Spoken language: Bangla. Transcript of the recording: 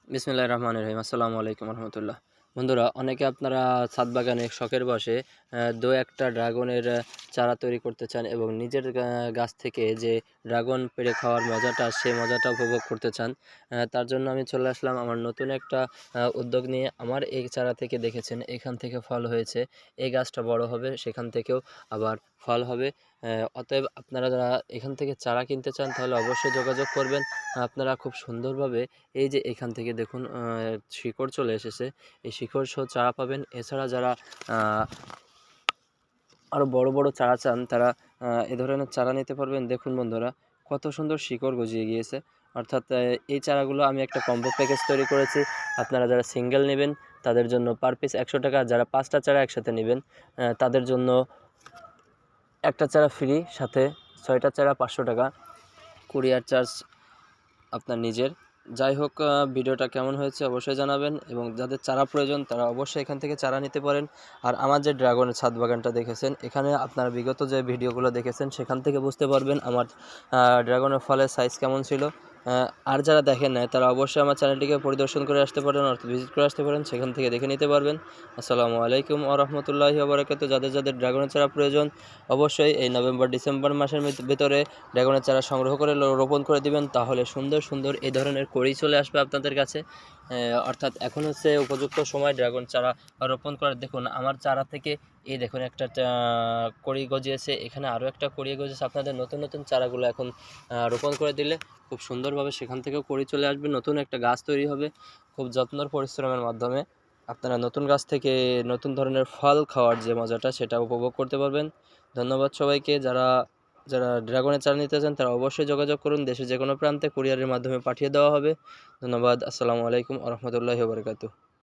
বিসমিল্লাহির রহমানির রহিম। আসসালামু আলাইকুম রহমতুল্লাহ। বন্ধুরা, অনেকে আপনারা ছাদ বাগানে শখের বশে দু একটা ড্রাগনের চারা তৈরি করতে চান এবং নিজের গাছ থেকে যে ড্রাগন পেড়ে খাওয়ার মজাটা, সেই মজাটা উপভোগ করতে চান। তার জন্য আমি চলে আসলাম আমার নতুন একটা উদ্যোগ নিয়ে। আমার এই চারা থেকে দেখেছেন, এখান থেকে ফল হয়েছে, এই গাছটা বড় হবে, সেখান থেকেও আবার ফল হবে। অতএব আপনারা যারা এখান থেকে চারা কিনতে চান তাহলে অবশ্যই যোগাযোগ করবেন। আপনারা খুব সুন্দরভাবে এই যে এখান থেকে দেখুন শিকড় চলে এসেছে, এই শিকড় সহ চারা পাবেন। এছাড়া যারা আরও বড় বড় চারা চান তারা এ ধরনের চারা নিতে পারবেন। দেখুন বন্ধুরা, কত সুন্দর শিকড় গজিয়ে গিয়েছে। অর্থাৎ এই চারাগুলো আমি একটা কম্বো প্যাকেজ তৈরি করেছি। আপনারা যারা সিঙ্গেল নেবেন তাদের জন্য পার পিস 100 টাকা, যারা 5টা চারা একসাথে নেবেন তাদের জন্য একটা চারা ফ্রি, সাথে 6টা চারা 500 টাকা, কুরিয়ার চার্জ আপনার নিজের। যাই হোক, ভিডিওটা কেমন হয়েছে অবশ্যই জানাবেন, এবং যাদের চারা প্রয়োজন তারা অবশ্যই এখান থেকে চারা নিতে পারেন। আর আমার যে ড্রাগনের ছাদ বাগানটা দেখেছেন, এখানে আপনারা বিগত যে ভিডিওগুলো দেখেছেন সেখান থেকে বুঝতে পারবেন আমার ড্রাগনের ফলের সাইজ কেমন ছিল। আর যারা দেখেন নাই তারা অবশ্যই আমার চ্যানেলটিকে পরিদর্শন করে আসতে পারেন, অর্থাৎ ভিজিট করে আসতে পারেন, সেখান থেকে দেখে নিতে পারবেন। আসসালামু আলাইকুম ওয়া রাহমাতুল্লাহি ওয়া বারাকাতুহু। যাদের যাদের ড্রাগনের চারা প্রয়োজন অবশ্যই এই নভেম্বর ডিসেম্বর মাসের ভিতরে ড্রাগনের চারা সংগ্রহ করে রোপণ করে দিবেন, তাহলে সুন্দর সুন্দর এই ধরনের কড়ি চলে আসবে আপনাদের কাছে। অর্থাৎ এখন হচ্ছে উপযুক্ত সময় ড্রাগন চারা রোপণ করার। দেখুন আমার চারা থেকে এই দেখুন একটা কড়ি গজিয়েছে, এখানে আরও একটা কড়ি গজিয়েছে। আপনাদের নতুন নতুন চারাগুলো এখন রোপণ করে দিলে খুব সুন্দরভাবে সেখান থেকেও কড়ি চলে আসবে, নতুন একটা গাছ তৈরি হবে। খুব যত্ন পরিশ্রমের মাধ্যমে আপনারা নতুন গাছ থেকে নতুন ধরনের ফল খাওয়ার যে মজাটা, সেটা উপভোগ করতে পারবেন। ধন্যবাদ সবাইকে। যারা যারা ড্রাগনের চারা নিতে চান তারা অবশ্যই যোগাযোগ করুন, দেশের যে কোনো প্রান্তে কুরিয়ারের মাধ্যমে পাঠিয়ে দেওয়া হবে। ধন্যবাদ। আসসালামু আলাইকুম ওয়া রাহমাতুল্লাহি ওয়া বারাকাতুহু।